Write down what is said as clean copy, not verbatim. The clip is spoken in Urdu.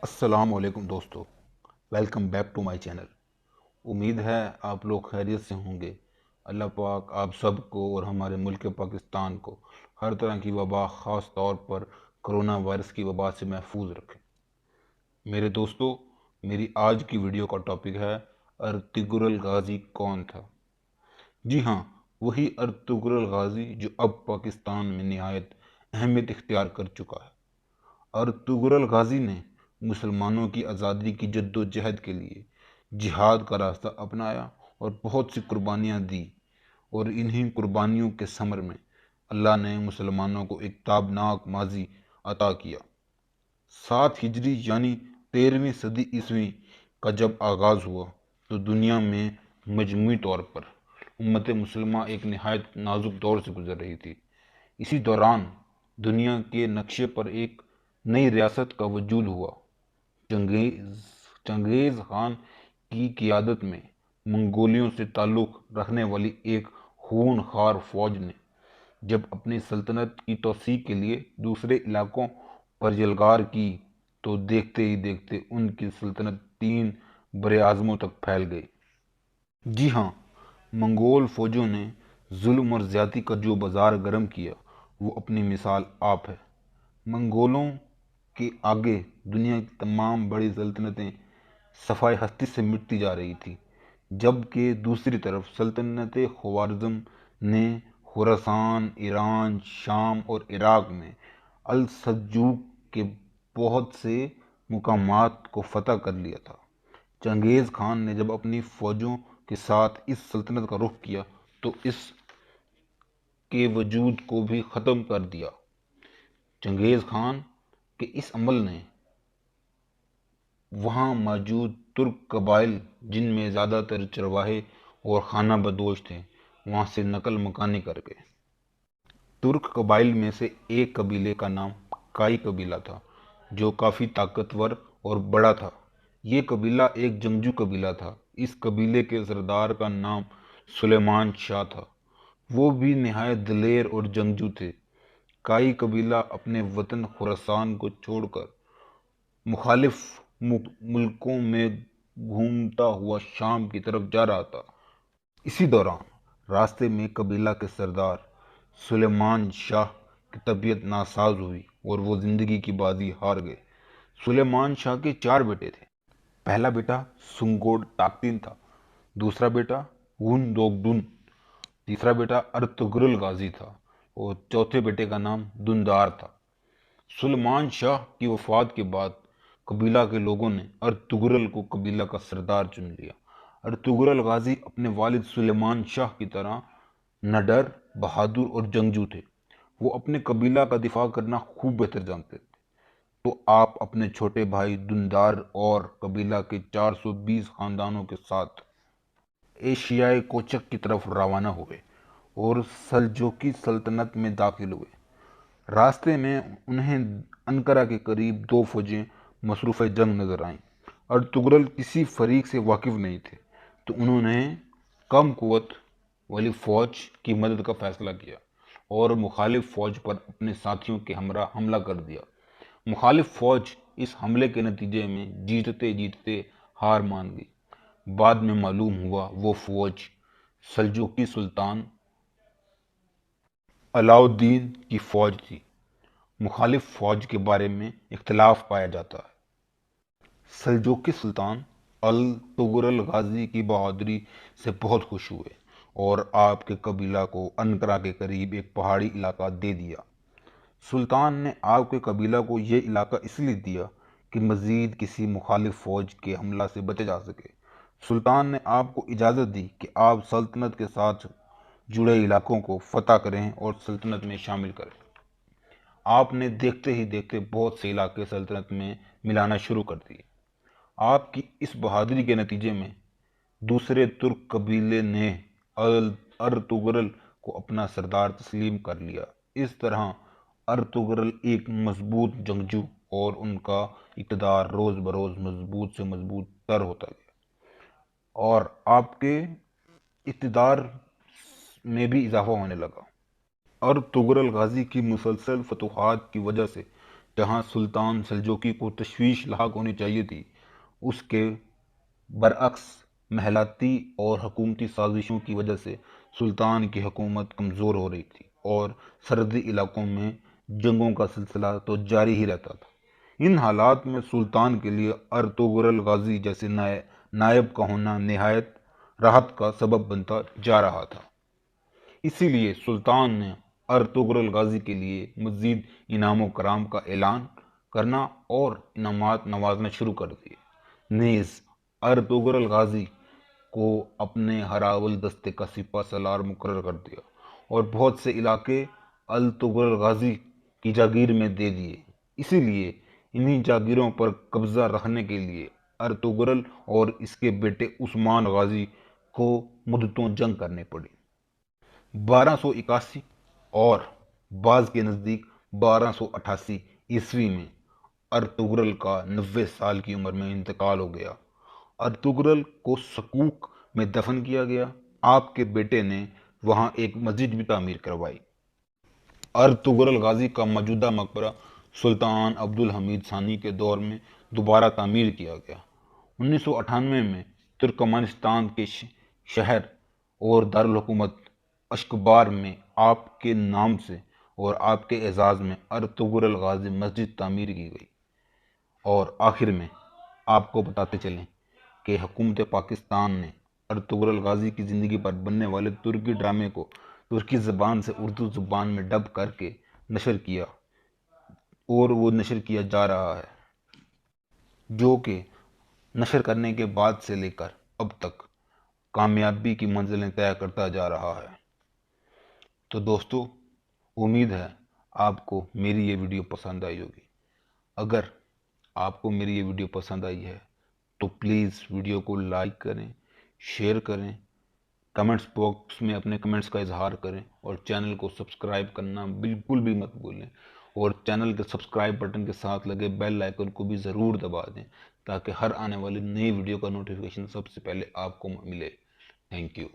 السلام علیکم دوستو، welcome back to my channel. امید ہے آپ لوگ خیریت سے ہوں گے۔ اللہ پاک آپ سب کو اور ہمارے ملک پاکستان کو ہر طرح کی وبا، خاص طور پر کرونا وائرس کی وبا سے محفوظ رکھے۔ میرے دوستو، میری آج کی ویڈیو کا ٹاپک ہے ارطغرل غازی کون تھا؟ جی ہاں، وہی ارطغرل غازی جو اب پاکستان میں نہایت اہمیت اختیار کر چکا ہے۔ ارطغرل غازی نے مسلمانوں کی آزادی کی جد و جہد کے لیے جہاد کا راستہ اپنایا اور بہت سی قربانیاں دی، اور انہی قربانیوں کے ثمر میں اللہ نے مسلمانوں کو ایک تابناک ماضی عطا کیا۔ 7 ہجری یعنی 13ویں صدی عیسوی کا جب آغاز ہوا تو دنیا میں مجموعی طور پر امت مسلمہ ایک نہایت نازک دور سے گزر رہی تھی۔ اسی دوران دنیا کے نقشے پر ایک نئی ریاست کا وجود ہوا۔ چنگیز خان کی قیادت میں منگولیوں سے تعلق رکھنے والی ایک خون خوار فوج نے جب اپنی سلطنت کی توسیع کے لیے دوسرے علاقوں پر یلغار کی تو دیکھتے ہی دیکھتے ان کی سلطنت 3 براعظموں تک پھیل گئی۔ جی ہاں، منگول فوجوں نے ظلم اور زیادتی کا جو بازار گرم کیا وہ اپنی مثال آپ ہے۔ منگولوں کے آگے دنیا کی تمام بڑی سلطنتیں صفائے ہستی سے مٹتی جا رہی تھی، جبکہ دوسری طرف سلطنت خوارزم نے خراسان، ایران، شام اور عراق میں السلجوق کے بہت سے مقامات کو فتح کر لیا تھا۔ چنگیز خان نے جب اپنی فوجوں کے ساتھ اس سلطنت کا رخ کیا تو اس کے وجود کو بھی ختم کر دیا۔ چنگیز خان کے اس عمل نے وہاں موجود ترک قبائل، جن میں زیادہ تر چرواہے اور خانہ بدوش تھے، وہاں سے نقل مکانی کر گئے۔ ترک قبائل میں سے ایک قبیلے کا نام کائی قبیلہ تھا، جو کافی طاقتور اور بڑا تھا۔ یہ قبیلہ ایک جنگجو قبیلہ تھا۔ اس قبیلے کے سردار کا نام سلیمان شاہ تھا۔ وہ بھی نہایت دلیر اور جنگجو تھے۔ کائی قبیلہ اپنے وطن خراسان کو چھوڑ کر مخالف ملکوں میں گھومتا ہوا شام کی طرف جا رہا تھا۔ اسی دوران راستے میں قبیلہ کے سردار سلیمان شاہ کی طبیعت ناساز ہوئی اور وہ زندگی کی بازی ہار گئے۔ سلیمان شاہ کے 4 بیٹے تھے۔ پہلا بیٹا سنگوڈ ٹاکتین تھا، دوسرا بیٹا غون دوگڈن، تیسرا بیٹا ارطغرل غازی تھا اور چوتھے بیٹے کا نام دندار تھا۔ سلیمان شاہ کی وفات کے بعد قبیلہ کے لوگوں نے ارطغرل کو قبیلہ کا سردار چن لیا۔ ارطغرل غازی اپنے والد سلیمان شاہ کی طرح نڈر، بہادر اور جنگجو تھے۔ وہ اپنے قبیلہ کا دفاع کرنا خوب بہتر جانتے تھے، تو آپ اپنے چھوٹے بھائی دندار اور قبیلہ کے 420 خاندانوں کے ساتھ ایشیائے کوچک کی طرف روانہ ہوئے اور سلجوقی سلطنت میں داخل ہوئے۔ راستے میں انہیں انقرہ کے قریب 2 فوجیں مصروف جنگ نظر آئیں۔ ارطغرل کسی فریق سے واقف نہیں تھے، تو انہوں نے کم قوت والی فوج کی مدد کا فیصلہ کیا اور مخالف فوج پر اپنے ساتھیوں کے ہمراہ حملہ کر دیا۔ مخالف فوج اس حملے کے نتیجے میں جیتتے جیتتے ہار مان گئی۔ بعد میں معلوم ہوا وہ فوج سلجوقی سلطان علاء الدین کی فوج تھی۔ مخالف فوج کے بارے میں اختلاف پایا جاتا ہے۔ سلجوقی سلطان ارطغرل غازی کی بہادری سے بہت خوش ہوئے اور آپ کے قبیلہ کو انقرہ کے قریب ایک پہاڑی علاقہ دے دیا۔ سلطان نے آپ کے قبیلہ کو یہ علاقہ اس لیے دیا کہ مزید کسی مخالف فوج کے حملہ سے بچا جا سکے۔ سلطان نے آپ کو اجازت دی کہ آپ سلطنت کے ساتھ جڑے علاقوں کو فتح کریں اور سلطنت میں شامل کریں۔ آپ نے دیکھتے ہی دیکھتے بہت سے علاقے سلطنت میں ملانا شروع کر دیے۔ آپ کی اس بہادری کے نتیجے میں دوسرے ترک قبیلے نے ارطغرل کو اپنا سردار تسلیم کر لیا۔ اس طرح ارطغرل ایک مضبوط جنگجو اور ان کا اقتدار روز بروز مضبوط سے مضبوط تر ہوتا گیا، اور آپ کے اقتدار میں بھی اضافہ ہونے لگا۔ ارطغرل غازی کی مسلسل فتوحات کی وجہ سے جہاں سلطان سلجوقی کو تشویش لاحق ہونی چاہیے تھی، اس کے برعکس محلاتی اور حکومتی سازشوں کی وجہ سے سلطان کی حکومت کمزور ہو رہی تھی اور سرحدی علاقوں میں جنگوں کا سلسلہ تو جاری ہی رہتا تھا۔ ان حالات میں سلطان کے لیے ارطغرل غازی جیسے نائب کا ہونا نہایت راحت کا سبب بنتا جا رہا تھا۔ اسی لیے سلطان نے ارطغرل غازی کے لیے مزید انعام و کرام کا اعلان کرنا اور انعامات نوازنا شروع کر دیے۔ نیز ارطغرل غازی کو اپنے ہراول دستے کا سپہ سالار مقرر کر دیا اور بہت سے علاقے ارطغرل غازی کی جاگیر میں دے دیے۔ اسی لیے انہی جاگیروں پر قبضہ رکھنے کے لیے ارطغرل اور اس کے بیٹے عثمان غازی کو مدتوں جنگ کرنے پڑی۔ 1281 اور بعض کے نزدیک 1288 عیسوی میں ارطغرل کا 90 سال کی عمر میں انتقال ہو گیا۔ ارطغرل کو سکوک میں دفن کیا گیا۔ آپ کے بیٹے نے وہاں ایک مسجد بھی تعمیر کروائی۔ ارطغرل غازی کا موجودہ مقبرہ سلطان عبدالحمید ثانی کے دور میں دوبارہ تعمیر کیا گیا۔ 1998 میں ترکمانستان کے شہر اور دارالحکومت اشکبار میں آپ کے نام سے اور آپ کے اعزاز میں ارطغرل غازی مسجد تعمیر کی گئی۔ اور آخر میں آپ کو بتاتے چلیں کہ حکومت پاکستان نے ارطغرل غازی کی زندگی پر بننے والے ترکی ڈرامے کو ترکی زبان سے اردو زبان میں ڈب کر کے نشر کیا اور وہ نشر کیا جا رہا ہے، جو کہ نشر کرنے کے بعد سے لے کر اب تک کامیابی کی منزلیں طے کرتا جا رہا ہے۔ تو دوستو، امید ہے آپ کو میری یہ ویڈیو پسند آئی ہوگی۔ اگر آپ کو میری یہ ویڈیو پسند آئی ہے تو پلیز ویڈیو کو لائک کریں، شیئر کریں، کمنٹس باکس میں اپنے کمنٹس کا اظہار کریں اور چینل کو سبسکرائب کرنا بالکل بھی مت بھولیں، اور چینل کے سبسکرائب بٹن کے ساتھ لگے بیل آئیکن کو بھی ضرور دبا دیں تاکہ ہر آنے والی نئی ویڈیو کا نوٹیفیکیشن سب سے پہلے آپ کو ملے۔ Thank you.